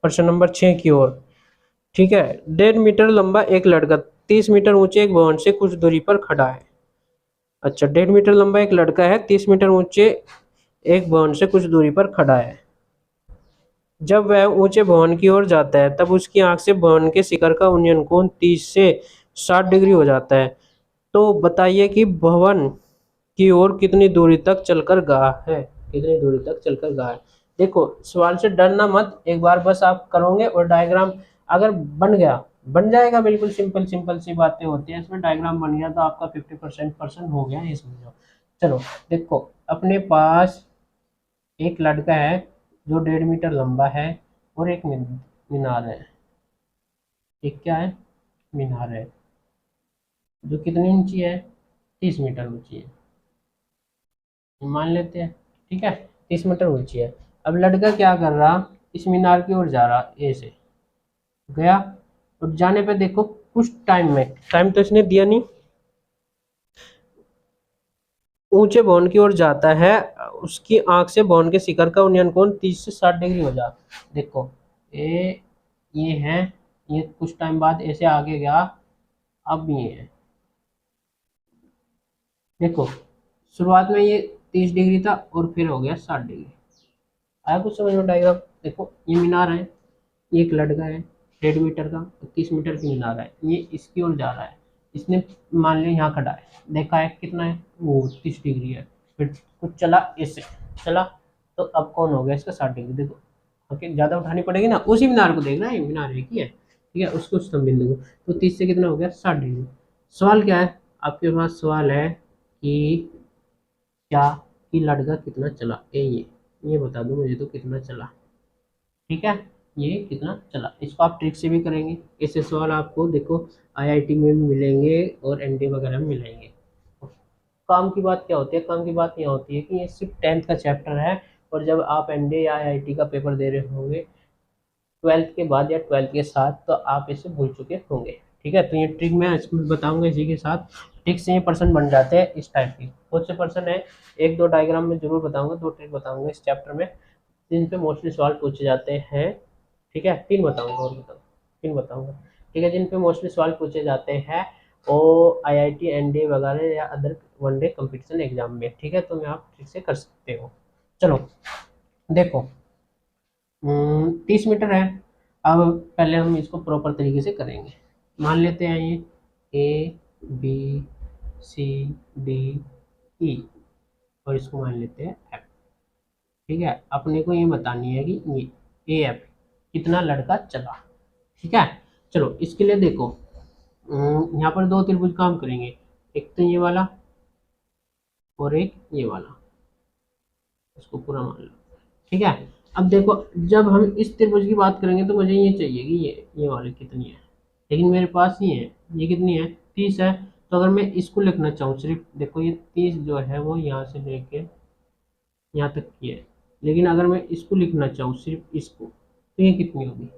प्रश्न नंबर 6 की ओर। ठीक है, 1.5 मीटर लंबा एक लड़का 30 मीटर ऊंचे एक भवन से कुछ दूरी पर खड़ा है। अच्छा, 1.5 मीटर लंबा एक लड़का है, 30 मीटर ऊंचे एक भवन से कुछ दूरी पर खड़ा है। जब वह ऊंचे भवन की ओर जाता है तब उसकी आंख से भवन के शिखर का उन्नयन कोण 30 से 60 डिग्री हो जाता है। तो बताइए कि भवन की ओर कितनी दूरी तक चलकर गया है? कितनी दूरी तक चलकर गया है? देखो, सवाल से डरना मत, एक बार बस आप करोगे और डायग्राम अगर बन गया, बन जाएगा। बिल्कुल सिंपल सिंपल सी बातें होती है इसमें। डायग्राम बन गया तो आपका 50% पर्सन हो गया, ये समझो। चलो देखो, अपने पास एक लड़का है जो 1.5 मीटर लंबा है, और एक मीनार है। एक क्या है? मीनार है, जो कितनी ऊंची है? 30 मीटर ऊंची है, मान लेते हैं। ठीक है, 30 मीटर ऊंची है। अब लड़का क्या कर रहा? इस मीनार की ओर जा रहा, ए से गया। और जाने पे देखो कुछ टाइम में, टाइम तो इसने दिया नहीं, ऊंचे भवन की ओर जाता है। उसकी आंख से भवन के शिखर का उन्नयन कोण 30 से 60 डिग्री हो जा। देखो, ये है, ये कुछ टाइम बाद ऐसे आगे गया। अब ये है, देखो शुरुआत में ये 30 डिग्री था और फिर हो गया 60 डिग्री। आया कुछ समझ में? डायग्राम देखो, ये मीनार है, ये एक लड़का है 1.5 मीटर का, 30 मीटर की मीनार है, ये इसकी ओर जा रहा है। इसने मान लिया यहाँ खड़ा है, देखा है कितना है वो 30 डिग्री है, फिर कुछ चला ऐसे चला, तो अब कौन हो गया इसका? 60 डिग्री। देखो, ओके, ज़्यादा उठानी पड़ेगी ना, उसी मीनार को देखना है, मीनार एक ही है। ठीक है, उसके उच्चतम बिंदु को। तो 30 से कितना हो गया? 60 डिग्री। सवाल क्या है आपके पास? सवाल है कि क्या, कि लड़का कितना चला, ये बता दो मुझे तो कितना चला। ठीक है, ये कितना चला, इसको आप ट्रिक से भी करेंगे। ऐसे सवाल आपको देखो आईआईटी में भी मिलेंगे और एनडी वगैरह में मिलेंगे। काम की बात क्या होती है? काम की बात यह होती है कि ये सिर्फ 10th का चैप्टर है, और जब आप एनडी या आईआईटी का पेपर दे रहे होंगे 12th के बाद या 12th के साथ, तो आप इसे भूल चुके होंगे। ठीक है, तो ये ट्रिक मैं इसमें बताऊंगा इसी के साथ। ट्रिक से ये पर्सन बन जाते हैं इस टाइप की। बहुत से पर्सन है, एक दो डायग्राम में जरूर बताऊंगा, दो ट्रिक बताऊंगा इस चैप्टर में, जिन पे मोस्टली सवाल पूछे जाते हैं। ठीक है, तीन बताऊंगा, और बताऊँ? तीन बताऊंगा। ठीक है, जिन पे मोस्टली सवाल पूछे जाते हैं वो आईआईटी एनडीए वगैरह या अदर वनडे कंपटीशन एग्जाम में। ठीक है, तो मैं आप ठीक से कर सकते हो। चलो देखो, 30 मीटर है। अब पहले हम इसको प्रॉपर तरीके से करेंगे। मान लेते हैं ये A B C D E, और इसको मान लेते हैं एफ। ठीक है, अपने को ये बतानी है कि ये ए एफ कितना लड़का चला। ठीक है, चलो इसके लिए देखो, यहाँ पर दो त्रिभुज काम करेंगे, एक तो ये वाला और एक ये वाला, इसको पूरा मान लो। ठीक है, अब देखो, जब हम इस त्रिभुज की बात करेंगे तो मुझे ये चाहिए कि ये वाली कितनी है, लेकिन मेरे पास ये है, ये कितनी है? 30 है। तो अगर मैं इसको लिखना चाहूँ सिर्फ, देखो ये 30 जो है वो यहाँ से लेके यहाँ तक की है, लेकिन अगर मैं इसको लिखना चाहूँ सिर्फ इसको, तो ये कितनी होगी?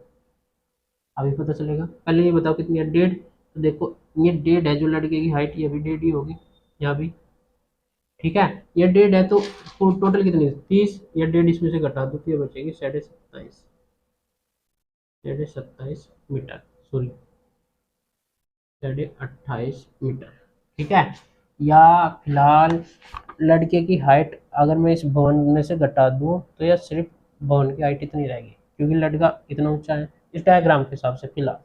अभी पता चलेगा। पहले ये बताओ कितनी है, 1.5। तो देखो ये 1.5 है जो लड़के की हाइट, ये भी 1.5 ही होगी यहाँ भी। ठीक है, ये 1.5 है तो टोटल कितनी है 30, या 1.5 इसमें से घटा दो तो ये बचेगी 27.5, 27.5 मीटर, सॉरी 28.5 मीटर। ठीक है, या फिलहाल लड़के की हाइट अगर मैं इस भवन में से घटा दूं तो यह सिर्फ भवन की हाइट इतनी रहेगी, क्योंकि लड़का इतना ऊंचा है इस डायग्राम के हिसाब से फिलहाल।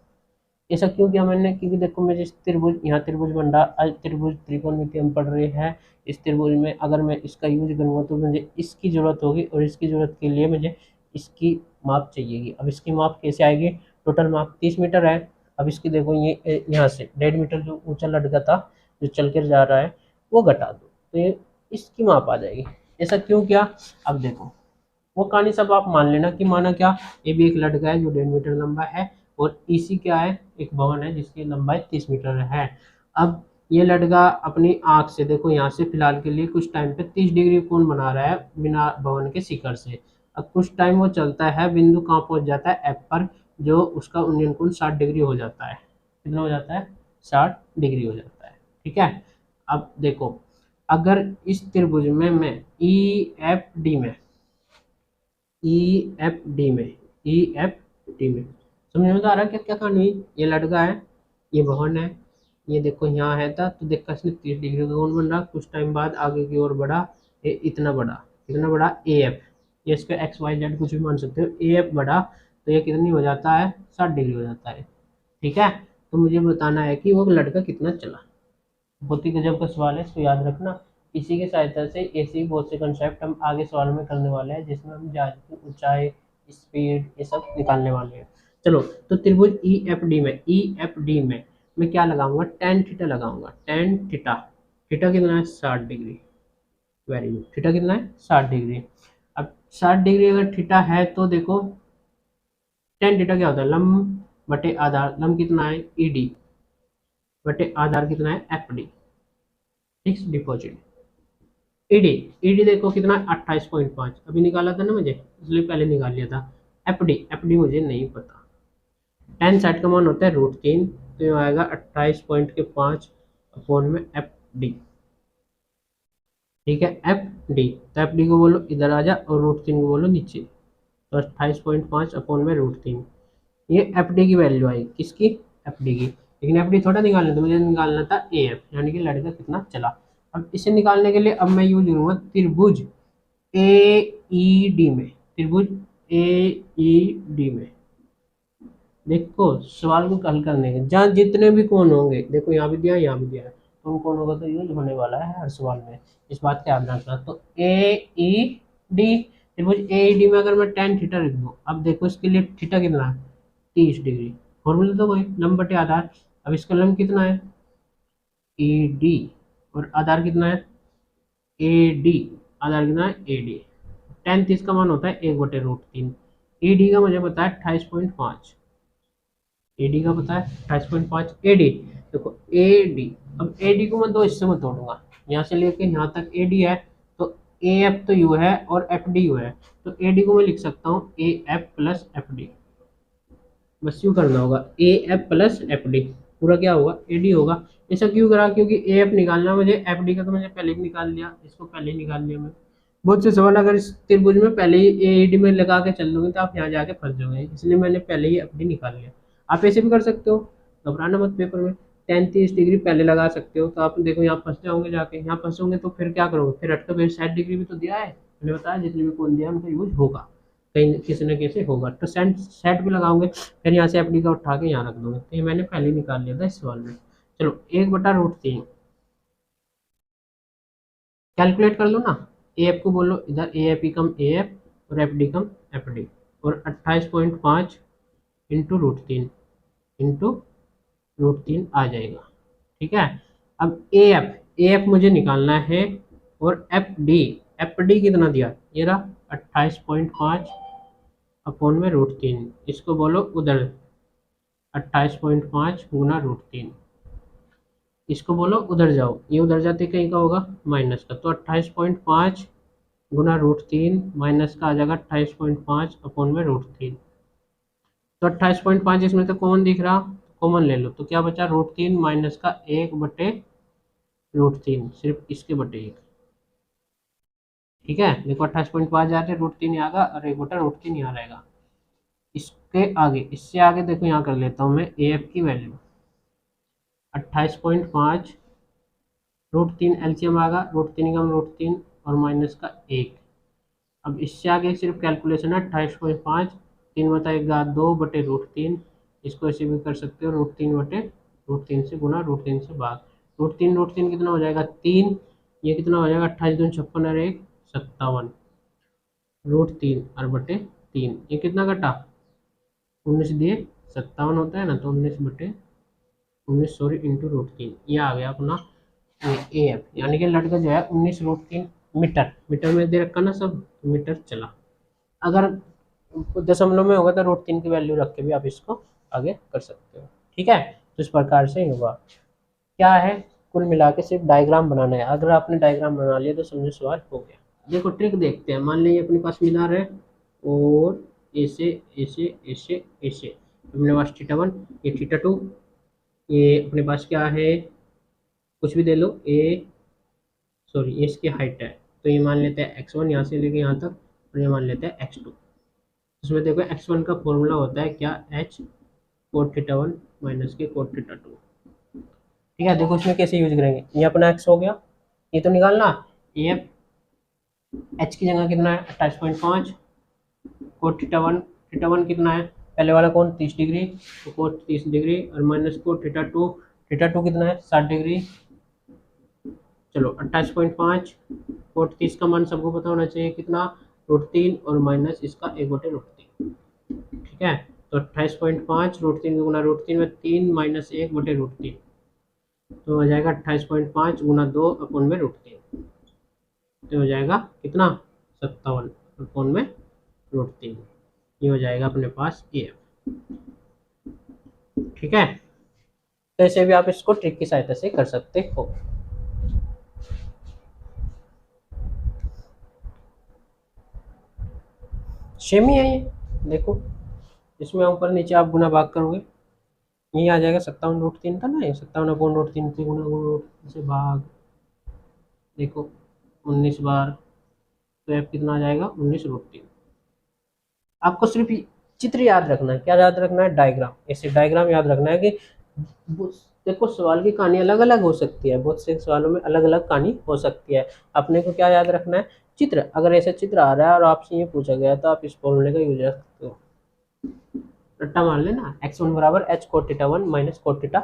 ऐसा क्यों किया मैंने, क्योंकि देखो मैं जिस त्रिभुज, यहाँ त्रिभुज बन रहा, आज त्रिभुज त्रिकोणमिति हम पढ़ रहे हैं। इस त्रिभुज में अगर मैं इसका यूज करूँगा तो मुझे इसकी जरूरत होगी, और इसकी जरूरत के लिए मुझे इसकी माप चाहिएगी। अब इसकी माप कैसे आएगी, टोटल माप 30 मीटर है। अब इसकी देखो ये यहाँ से 1.5 मीटर जो ऊंचा लड़का था जो चल कर जा रहा है वो घटा दो तो ये इसकी माप आ जाएगी। ऐसा क्यों किया, अब देखो वो कहानी सब आप मान लेना कि माना क्या, ये भी एक लड़का है जो 1.5 मीटर लंबा है, और इसी क्या है, एक भवन है जिसकी लंबाई 30 मीटर है। अब ये लड़का अपनी आंख से देखो यहाँ से फिलहाल के लिए कुछ टाइम पे 30 डिग्री कोण बना रहा है बिना भवन के शिखर से। अब कुछ टाइम वो चलता है, बिंदु कहाँ पहुंच जाता है, एफ पर, जो उसका उन्नयन कोण 60 डिग्री हो जाता है। कितना हो जाता है, 60 डिग्री हो जाता है। ठीक है, अब देखो अगर इस त्रिभुज में मैं ई एफ डी में ई एफ डी में ई एफ डी में समझ में तो आ रहा है क्या क्या कहानी। ये लड़का है, ये भवन है, ये देखो यहाँ है था, तो देखो इसने 30 डिग्री का कोण बन रहा, कुछ टाइम बाद आगे की ओर बढ़ा, ये इतना बड़ा ए एफ, ये इसका एक्स वाई जेड कुछ भी मान सकते हो, ए एफ बढ़ा तो ये कितनी हो जाता है, 60 डिग्री हो जाता है। ठीक है, तो मुझे बताना है कि वो लड़का कितना चला। बहुत ही गजब का सवाल है, इसको याद रखना। इसी की सहायता से ऐसे ही बहुत से कंसेप्ट हम आगे सवाल में करने वाले हैं, जिसमें हम जहाज की ऊंचाई, स्पीड, ये सब निकालने वाले हैं। चलो, तो त्रिभुज ई एफ डी में मैं क्या लगाऊंगा, टेन थीटा लगाऊंगा। टेन थीटा, थीटा कितना है, 60 डिग्री। वेरी गुड, थीटा कितना है, 60 डिग्री। अब 60 डिग्री अगर थीटा है तो देखो टेन थीटा क्या होता है, लंब बटे आधार, लंब कितना है ई डी बटे आधार कितना है F D, fix deposit. ED, ED देखो कितना 28.5, अभी निकाला था ना मुझे, इसलिए पहले निकाल लिया था। एफडी, एफडी मुझे नहीं पता। टेन साइड का मान होता है √3, तो ये आएगा 28.5 अपॉन में एफ डी। ठीक है, एफ डी, तो एफ डी को बोलो इधर आ जा और √3 को बोलो नीचे, तो 28.5 अपॉन में √3। ये एफ डी की वैल्यू आई, किसकी, एफ डी की। लेकिन एफ डी थोड़ा निकालना था, मुझे निकालना था ए एफ, यानी कि लड़का कितना चला। अब इसे निकालने के लिए अब मैं यूज करूंगा त्रिभुज ए ई डी में, त्रिभुज ए ई डी में। देखो सवाल को हल करने के जहाँ जितने भी कोण होंगे, देखो यहाँ भी दिया यहाँ भी दिया है, तो उन कोणों का तो यूज होने वाला है हर सवाल में, इस बात का याद रखना। तो ए ई डी, त्रिभुज ए ई डी में अगर मैं टेन थीटा लिख दूँ, अब देखो इसके लिए थीटा कितना है, 30 डिग्री। फॉर्मूला तो वही लंब बटे आधार। अब इसका लंब कितना है ए डी, और आधार कितना है ए डी, आधार कितना है ए डी। टेन 30 का मान होता है 1/√3। ए डी का मुझे पता है 28.5, ए डी का पता है 28.5। ए डी देखो ए डी, अब ए डी को मैं दो हिस्से में तोड़ूंगा, यहाँ से लेके यहाँ तक ए डी है, तो ए एफ तो यू है और एफ डी यू है, तो ए डी को मैं लिख सकता हूँ A F plus F D. बस यूँ करना होगा, A F plus F D, पूरा क्या होगा ए डी होगा। ऐसा क्यों करा, क्योंकि ए एफ निकालना मुझे, एफ डी का तो मैंने पहले ही निकाल लिया, इसको पहले ही निकाल लिया मैं। बहुत से सवाल अगर इस त्रिभुज में पहले ही ए डी में लगा के चल दोगे तो आप यहाँ जाके फंस जाओगे, इसलिए मैंने पहले ही एफ डी निकाल लिया। आप ऐसे भी कर सकते हो, घबराना मत, पेपर में 10-30 डिग्री पहले लगा सकते हो, तो आप देखो यहाँ फंस जाओगे, जाके यहाँ फंसोगे तो फिर क्या करोगे, फिर हटकर फिर 60 डिग्री भी तो दिया है, मैंने बताया जितने भी कोण दिया उनका यूज होगा, कहीं किसी न किसी होगा, तो सेट भी लगाओगे, फिर यहाँ से एफ डी का उठा के यहाँ रख दोगे, तो ये मैंने पहले ही निकाल लिया था इस सवाल में। चलो 1/√3 कैलकुलेट कर लो ना, ए एफ को बोलो इधर, A F come A F और एफ डी कम एफ डी, और 28.5 इंटू √3 आ जाएगा। ठीक है, अब ए एफ मुझे निकालना है, और एफ डी कितना दिया, ये रहा 28.5 अपॉन में √3, इसको बोलो उधर 28.5 गुना √3, इसको बोलो उधर जाओ, ये उधर जाते कहीं का होगा माइनस का, तो 28.5 गुना √3 माइनस का आ जाएगा 28.5 अपॉन में √3। तो 28.5 इसमें तो कॉमन दिख रहा, कॉमन ले लो तो क्या बचा, √3 माइनस का 1/√3, सिर्फ इसके बटे 1। ठीक है, देखो 28.5 जा रहे, √3 यहाँ आएगा और 1/√3 यहाँ रहेगा। इसके आगे, इससे आगे देखो यहाँ कर लेता हूँ मैं AF की वैल्यू 28.5 √3 LCM आएगा, √3 का √3 और माइनस का 1। अब इससे आगे सिर्फ कैलकुलेशन है, 28.5 3/1 2/√3, इसको ऐसे भी कर सकते हो, √3 से गुना, √3 से भाग, √3 कितना हो जाएगा 3, ये कितना हो जाएगा 28 दूनी 56 और 1 57, √3 और बटे 3, ये कितना घटा 19 दिए 57 होता है ना, तो 19 सॉरी इंटू √3, ये आ गया अपना AF, यानी कि लड़का जो है 19 √3 मीटर, मीटर में दे रखा ना सब, मीटर चला। अगर दशमलव में होगा तो √3 की वैल्यू रख के भी आप इसको आगे कर सकते हो। ठीक है, तो इस प्रकार से होगा। क्या है, कुल मिला के सिर्फ डायग्राम बनाना है। अगर आपने डायग्राम बना लिया तो समझो सवाल हो गया। देखो ट्रिक देखते हैं। मान लीजिए अपने पास मीनार है और ऐसे ऐसे ऐसे ऐसे, अपने पास θ1, ये θ2, ये अपने पास क्या है, कुछ भी दे लो, सॉरी ये इसकी हाइट है, तो ये मान लेते हैं x1 यहाँ से लेके यहाँ तक, और ये मान लेते हैं x2। इसमें देखो x1 का फॉर्मूला होता है क्या, h cot θ1 माइनस के cot θ2। ठीक है, देखो इसमें कैसे यूज करेंगे, ये अपना x हो गया, ये तो निकालना, ये h की जगह कितना है 28.5, cot θ1 कितना है, पहले वाला कौन 30 डिग्री, तो cot 30 डिग्री और माइनस cot θ2 कितना है 60 डिग्री। चलो 28.5 cot 30 का मान सबको पता होना चाहिए कितना, √3 और माइनस इसका 1/√3। ठीक है, तो 28.5 √3 गुना √3 में 3 माइनस 1/√3, तो हो जाएगा 28.5 गुना 2 अपॉन में √3, तो हो जाएगा कितना 57 अपॉन में √3, ये हो जाएगा अपने पास AF। ठीक है, तो ऐसे भी आप इसको ट्रिक की सहायता से कर सकते हो। सेम ही है ये, देखो इसमें ऊपर नीचे आप गुना भाग करोगे, ये आ जाएगा 57 √3 था ना, ये 57/√3 से गुना से भाग, देखो 19 बार, तो F कितना आ जाएगा 19 √3। आपको सिर्फ चित्र याद रखना है, क्या याद रखना है, डायग्राम, ऐसे डायग्राम याद रखना है कि देखो सवाल की कहानी अलग अलग हो सकती है, बहुत से सवालों में अलग अलग कहानी हो सकती है। अपने को क्या याद रखना है, चित्र। अगर ऐसे चित्र आ रहा है और आपसे ये पूछा गया तो आप इस फॉर्मूले का यूज कर सकते हो, रट्टा मार लेना, x1 बराबर h cot θ1 माइनस cot θ2।